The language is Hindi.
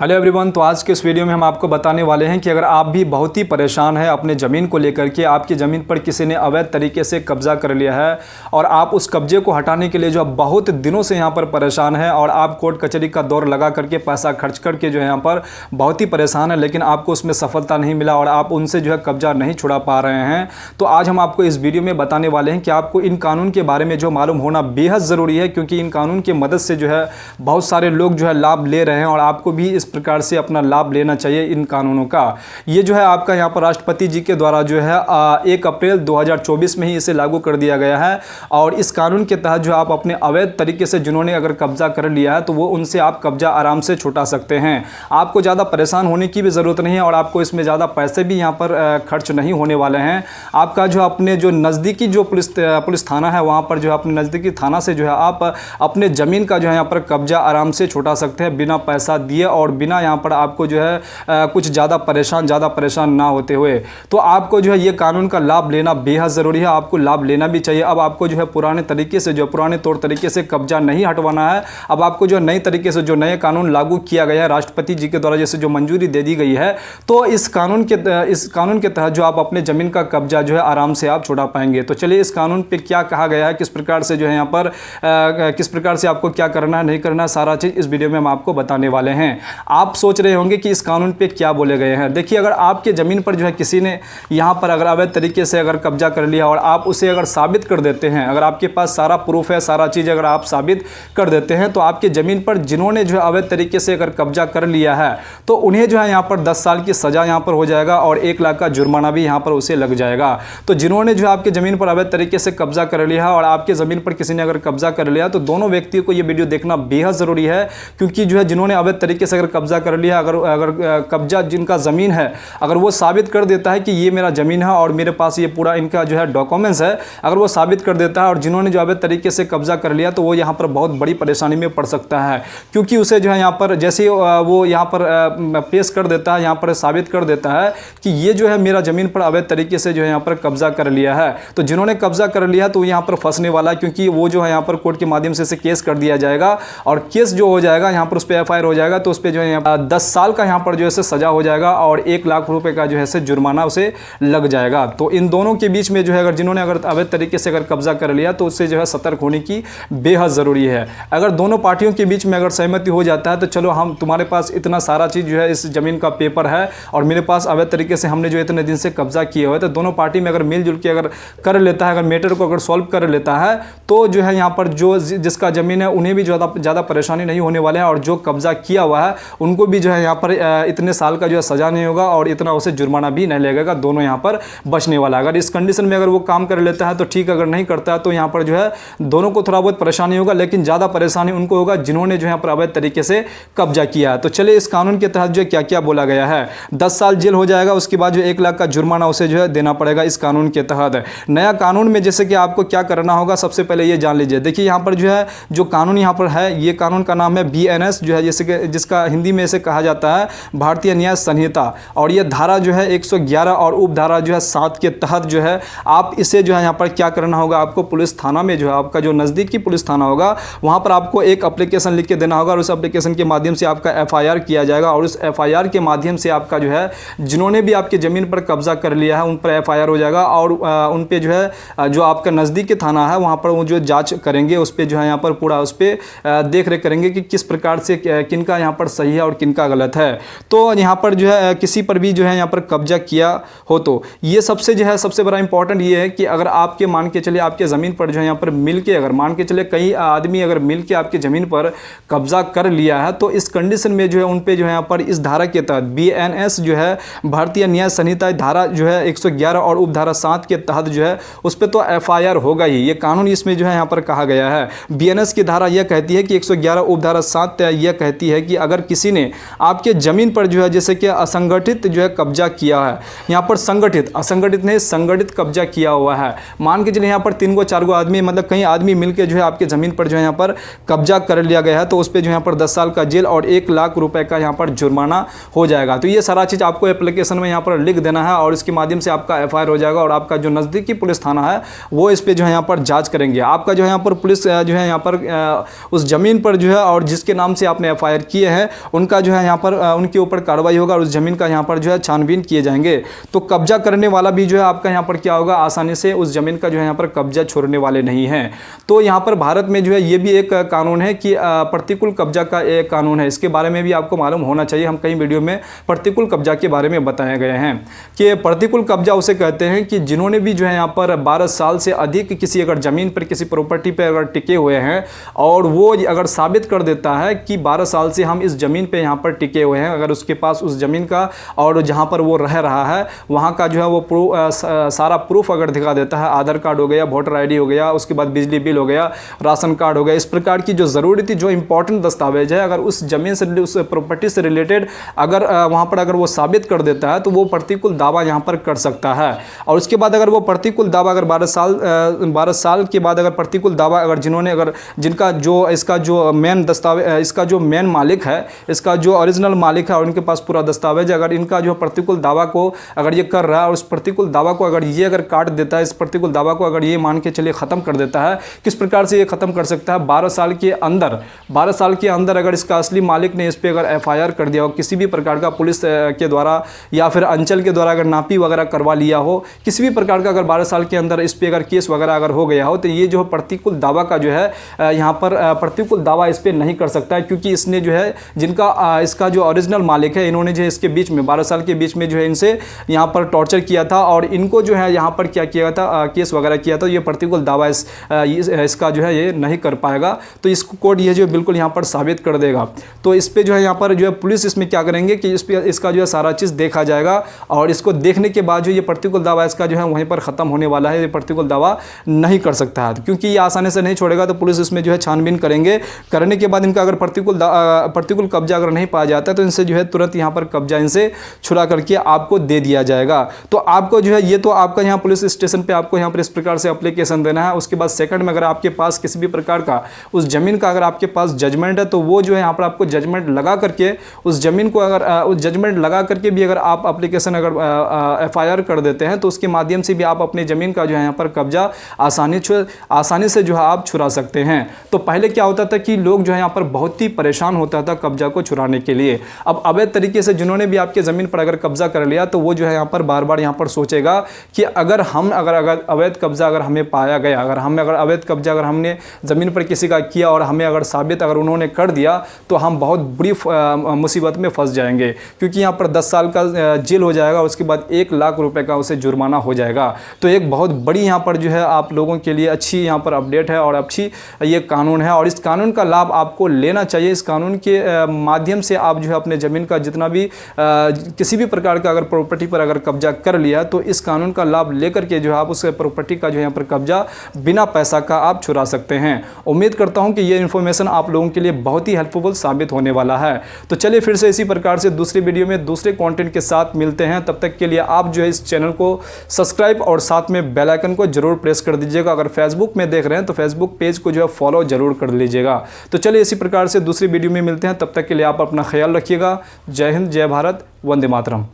Hello everyone. तो आज के इस वीडियो में हम आपको बताने वाले हैं कि अगर आप भी बहुत ही परेशान हैं अपने ज़मीन को लेकर के, आपकी ज़मीन पर किसी ने अवैध तरीके से कब्जा कर लिया है और आप उस कब्जे को हटाने के लिए जो बहुत दिनों से यहाँ पर परेशान है और आप कोर्ट कचहरी का दौर लगा करके पैसा खर्च करके जो है यहाँ पर बहुत ही परेशान है, लेकिन आपको उसमें सफलता नहीं मिला और आप उनसे जो है कब्जा नहीं छुड़ा पा रहे हैं। तो आज हम आपको इस वीडियो में बताने वाले हैं कि आपको इन कानून के बारे में जो मालूम होना बेहद ज़रूरी है, क्योंकि इन कानून की मदद से जो है बहुत सारे लोग जो है लाभ ले रहे हैं और आपको भी इस प्रकार से अपना लाभ लेना चाहिए इन कानूनों का। ये जो है आपका यहाँ पर राष्ट्रपति जी के द्वारा जो है 1 अप्रैल 2024 में ही इसे लागू कर दिया गया है और इस कानून के तहत जो आप अपने अवैध तरीके से जिन्होंने अगर कब्जा कर लिया है तो वो उनसे आप कब्जा आराम से छुटा सकते हैं। आपको ज़्यादा परेशान होने की भी ज़रूरत नहीं है और आपको इसमें ज़्यादा पैसे भी यहाँ पर खर्च नहीं होने वाले हैं। आपका जो अपने जो नज़दीकी जो पुलिस थाना है वहाँ पर जो अपने नज़दीकी थाना से जो है आप अपने ज़मीन का जो है यहाँ पर कब्जा आराम से छुटा सकते हैं बिना पैसा दिए और बिना यहाँ पर आपको जो है कुछ ज़्यादा परेशान ना होते हुए। तो आपको जो है ये कानून का लाभ लेना बेहद ज़रूरी है, आपको लाभ लेना भी चाहिए। अब आपको जो है पुराने तरीके से, जो पुराने तौर तरीके से कब्जा नहीं हटवाना है। अब आपको जो नए तरीके से जो नए कानून लागू किया गया है राष्ट्रपति जी के द्वारा, जैसे जो मंजूरी दे दी गई है, तो इस कानून के तहत जो आप अपने ज़मीन का कब्जा जो है आराम से आप छुड़ा पाएंगे। तो चलिए इस कानून पर क्या कहा गया है, किस प्रकार से जो है यहाँ पर किस प्रकार से आपको क्या करना है नहीं करना है, सारा चीज़ इस वीडियो में हम आपको बताने वाले हैं। आप सोच रहे होंगे कि इस कानून पे क्या बोले गए हैं। देखिए, अगर आपके ज़मीन पर जो है किसी ने यहाँ पर अगर अवैध तरीके से अगर कब्जा कर लिया और आप उसे अगर साबित कर देते हैं, अगर आपके पास सारा प्रूफ है, सारा चीज़ अगर आप साबित कर देते हैं, तो आपके ज़मीन पर जिन्होंने जो है अवैध तरीके से अगर कब्जा कर लिया है तो उन्हें जो है यहाँ पर 10 साल की सज़ा यहाँ पर हो जाएगा और 1 लाख का जुर्माना भी यहाँ पर उसे लग जाएगा। तो जिन्होंने जो है आपके ज़मीन पर अवैध तरीके से कब्जा कर लिया है और आपके ज़मीन पर किसी ने अगर कब्जा कर लिया, तो दोनों व्यक्तियों को ये वीडियो देखना बेहद ज़रूरी है, क्योंकि जो है जिन्होंने अवैध तरीके से अगर कब्जा कर लिया, अगर कब्जा जिनका ज़मीन है, अगर वो साबित कर देता है कि ये मेरा ज़मीन है और मेरे पास ये पूरा इनका जो है डॉक्यूमेंट्स है, अगर वो साबित कर देता है और जिन्होंने जो अवैध तरीके से कब्जा कर लिया, तो वो यहाँ पर बहुत बड़ी परेशानी में पड़ सकता है, क्योंकि उसे जो है यहाँ पर जैसे वो यहाँ पर पेश कर देता है, यहाँ पर साबित कर देता है कि ये जो है मेरा ज़मीन पर अवैध तरीके से जो है यहाँ पर कब्जा कर लिया है, तो जिन्होंने कब्जा कर लिया तो यहाँ पर फंसने वाला है, क्योंकि वो जो है यहाँ पर कोर्ट के माध्यम से केस कर दिया जाएगा और केस जो हो जाएगा यहाँ पर उस पर FIR हो जाएगा, तो उस पर जो है 10 साल का यहाँ पर जो है सजा हो जाएगा और 1 लाख रुपए का जो है जुर्माना उसे लग जाएगा। तो इन दोनों के बीच में जो है जिन्होंने अगर अवैध तरीके से अगर कब्जा कर लिया तो उससे जो है सतर्क होने की बेहद ज़रूरी है। अगर दोनों पार्टियों के बीच में अगर सहमति हो जाता है तो चलो, हम तुम्हारे पास इतना सारा चीज़ जो है इस ज़मीन का पेपर है और मेरे पास अवैध तरीके से हमने जो इतने दिन से कब्जा किए हुए, तो दोनों पार्टी में अगर मिलजुल के अगर कर लेता है, अगर मैटर को अगर सॉल्व कर लेता है, तो जो है यहाँ पर जो जिसका ज़मीन है उन्हें भी ज़्यादा परेशानी नहीं होने वाले हैं और जो कब्जा किया हुआ है उनको भी जो है यहाँ पर इतने साल का जो है सज़ा नहीं होगा और इतना उसे जुर्माना भी नहीं लगेगा, दोनों यहाँ पर बचने वाला। अगर इस कंडीशन में अगर वो काम कर लेता है तो ठीक, अगर नहीं करता है तो यहाँ पर जो है दोनों को थोड़ा बहुत परेशानी होगा, लेकिन ज़्यादा परेशानी उनको होगा जिन्होंने जो यहाँ पर अवैध तरीके से कब्जा किया है। तो चलिए इस कानून के तहत जो क्या क्या बोला गया है। 10 साल जेल हो जाएगा, उसके बाद जो 1 लाख का जुर्माना उसे जो है देना पड़ेगा इस कानून के तहत। नया कानून में जैसे कि आपको क्या करना होगा, सबसे पहले ये जान लीजिए। देखिए, यहाँ पर जो है जो कानून यहाँ पर है, ये कानून का नाम है BNS, जो है जैसे कि जिसका हिंदी में इसे कहा जाता है भारतीय न्याय संहिता, और ये धारा जो है 111 और उपधारा जो है 7 के तहत जो है आप इसे जो है यहाँ पर क्या करना होगा, आपको पुलिस थाना में जो है आपका जो नज़दीकी पुलिस थाना होगा वहाँ पर आपको एक एप्लीकेशन लिख के देना होगा और उस एप्लीकेशन के माध्यम से आपका FIR किया जाएगा और उस FIR के माध्यम से आपका जो है जिन्होंने भी आपके ज़मीन पर कब्जा कर लिया है उन पर FIR हो जाएगा और उन पर जो है जो आपका नज़दीकी थाना है वहाँ पर वो जो जाँच करेंगे, उस पर जो है यहाँ पर पूरा उस पर देख रेख करेंगे कि किस प्रकार से किनका यहाँ पर सही है और किनका गलत है। तो यहाँ पर जो है किसी पर भी जो है यहाँ पर कब्जा किया हो तो ये सबसे बड़ा इंपॉर्टेंट ये है कि अगर आपके मान के चले आपके ज़मीन पर जो है यहाँ पर मिल के, अगर मान के चले कई आदमी अगर मिल के आपके ज़मीन पर कब्जा कर लिया है, तो इस कंडीशन में जो है उन पे जो है यहाँ पर इस धारा के तहत BNS जो है भारतीय न्याय संहिता धारा जो है 111 और उपधारा 7 के तहत जो है उस पर तो FIR होगा ही। ये कानून इसमें जो है यहाँ पर कहा गया है। BNS की धारा यह कहती है कि 111 उपधारा 7 यह कहती है कि अगर किसी ने आपके ज़मीन पर जो है जैसे कि असंगठित जो है कब्जा किया है, यहाँ पर असंगठित नहीं संगठित कब्जा किया हुआ है, मान के चलिए यहाँ पर 3 4 आदमी, मतलब कई आदमी मिलकर जो है आपके ज़मीन पर जो है यहाँ पर कब्जा कर लिया गया है, तो उस पर जो यहाँ पर 10 साल का जेल और 1 लाख रुपए का यहाँ पर जुर्माना हो जाएगा। तो ये सारा चीज़ आपको एप्लीकेशन में यहाँ पर लिख देना है और इसके माध्यम से आपका FIR हो जाएगा और आपका जो नज़दीकी पुलिस थाना है वो इस पर जो है यहाँ पर जाँच करेंगे। आपका जो है यहाँ पर पुलिस जो है यहाँ पर उस ज़मीन पर जो है और जिसके नाम से आपने FIR किए हैं उनका जो है यहाँ पर उनके ऊपर कार्रवाई होगा और उस ज़मीन का यहाँ पर जो है छानबीन किए जाएंगे। तो कब्जा करने वाला भी जो है आपका यहाँ पर क्या होगा, आसानी से उस ज़मीन का जो है यहाँ पर कब्जा छोड़ने वाले नहीं हैं। तो यहाँ पर भारत में जो है ये भी एक कानून है कि प्रतिकूल कब्जा का एक कानून है, इसके बारे में भी आपको मालूम होना चाहिए। हम कई वीडियो में प्रतिकूल कब्जा के बारे में बताए गए हैं कि प्रतिकूल कब्जा उसे कहते हैं कि जिन्होंने भी जो है यहाँ पर 12 साल से अधिक किसी अगर ज़मीन पर, किसी प्रॉपर्टी पर अगर टिके हुए हैं और वो अगर साबित कर देता है कि 12 साल से हम इस ज़मीन पे यहाँ पर टिके हुए हैं, अगर उसके पास उस ज़मीन का और जहाँ पर वो रह रहा है वहाँ का जो है वो सारा प्रूफ अगर दिखा देता है, आधार कार्ड हो गया, वोटर आईडी हो गया, उसके बाद बिजली बिल हो गया, राशन कार्ड हो गया, इस प्रकार की जो ज़रूरी जो इंपॉर्टेंट दस्तावेज है, अगर उस ज़मीन से, उस प्रॉपर्टी से रिलेटेड अगर वहाँ पर अगर वो साबित कर देता है तो वो प्रतिकूल दावा यहाँ पर कर सकता है। और उसके बाद अगर वो प्रतिकूल दावा अगर 12 साल के बाद अगर प्रतिकूल दावा अगर जिन्होंने अगर जिनका जो इसका जो मेन दस्तावेज, इसका जो मेन मालिक है, इसका जो ओरिजिनल मालिक है और उनके पास पूरा दस्तावेज, अगर इनका जो प्रतिकूल दावा को अगर ये कर रहा है और उस प्रतिकूल दावा को अगर ये अगर काट देता है, इस प्रतिकूल दावा को अगर ये मान के चलिए ख़त्म कर देता है, किस प्रकार से ये ख़त्म कर सकता है, 12 साल के अंदर अगर इसका असली मालिक ने इस पर अगर FIR कर दिया हो, किसी भी प्रकार का पुलिस के द्वारा या फिर अंचल के द्वारा अगर नापी वगैरह करवा लिया हो, किसी भी प्रकार का अगर 12 साल के अंदर इस पर अगर केस वगैरह अगर हो गया हो, तो ये जो प्रतिकूल दावा का जो है यहाँ पर प्रतिकूल दावा इस पर नहीं कर सकता है, क्योंकि इसने जो है जिनका इसका जो ओरिजिनल मालिक है, इन्होंने जो इसके बीच में 12 साल के बीच में जो है इनसे यहाँ पर टॉर्चर किया था और इनको जो है यहाँ पर क्या किया था, केस वगैरह किया था। ये प्रतिकूल दावा इसका जो है ये नहीं कर पाएगा। तो इसको कोर्ट ये जो बिल्कुल यहाँ पर साबित कर देगा। तो इस पर जो है यहाँ पर जो है पुलिस इसमें क्या करेंगे कि इस पर इसका जो है सारा चीज़ देखा जाएगा और इसको देखने के बाद जो ये प्रतिकूल दावा इसका जो है वहीं पर ख़त्म होने वाला है। ये प्रतिकूल दावा नहीं कर सकता है, क्योंकि ये आसानी से नहीं छोड़ेगा। तो पुलिस इसमें जो है छानबीन करेंगे, करने के बाद इनका अगर प्रतिकूल कब्जा अगर नहीं पाया जाता है तो इनसे जो है तुरंत यहाँ पर कब्जा इनसे छुड़ा करके आपको दे दिया जाएगा। तो आपको जो है ये तो आपका यहाँ पुलिस स्टेशन पे आपको यहाँ पर इस प्रकार से एप्लीकेशन देना है। उसके बाद सेकंड में अगर आपके पास किसी भी प्रकार का उस ज़मीन का अगर आपके पास जजमेंट है तो वो जो है यहाँ पर आपको जजमेंट लगा करके उस ज़मीन को अगर उस जजमेंट लगा करके भी अगर आप एप्लीकेशन अगर FIR कर देते हैं तो उसके माध्यम से भी आप अपनी ज़मीन का जो है यहाँ पर कब्जा आसानी से जो है आप छुड़ा सकते हैं। तो पहले क्या होता था कि लोग जो है यहाँ पर बहुत ही परेशान होता था कब्जा को छुड़ाने के लिए। अब अवैध तरीके से जिन्होंने भी आपके ज़मीन पर अगर कब्जा कर लिया तो वो जो है यहाँ पर बार बार यहाँ पर सोचेगा कि अगर अवैध कब्जा अगर हमें पाया गया, अगर अवैध कब्जा अगर हमने ज़मीन पर किसी का किया और हमें अगर साबित अगर उन्होंने कर दिया तो हम बहुत बुरी मुसीबत में फंस जाएंगे, क्योंकि यहाँ पर 10 साल का जेल हो जाएगा, उसके बाद 1 लाख रुपए का उसे जुर्माना हो जाएगा। तो एक बहुत बड़ी यहाँ पर जो है आप लोगों के लिए अच्छी यहाँ पर अपडेट है और अच्छी ये कानून है और इस कानून का लाभ आपको लेना चाहिए। इस कानून के माध्यम से आप जो है अपने ज़मीन का जितना भी किसी भी प्रकार का अगर प्रॉपर्टी पर अगर कब्जा कर लिया तो इस कानून का लाभ लेकर के जो है आप उस प्रॉपर्टी का जो यहाँ पर कब्जा बिना पैसा का आप छुड़ा सकते हैं। उम्मीद करता हूँ कि ये इन्फॉर्मेशन आप लोगों के लिए बहुत ही हेल्पफुल साबित होने वाला है। तो चलिए फिर से इसी प्रकार से दूसरी वीडियो में दूसरे कंटेंट के साथ मिलते हैं। तब तक के लिए आप जो है इस चैनल को सब्सक्राइब और साथ में बेल आइकन को जरूर प्रेस कर दीजिएगा। अगर फेसबुक में देख रहे हैं तो फेसबुक पेज को जो है फॉलो जरूर कर लीजिएगा। तो चलिए इसी प्रकार से दूसरी वीडियो में मिलते हैं। तब तक के लिए आप अपना ख्याल रखिएगा। जय हिंद, जय भारत, वंदे मातरम।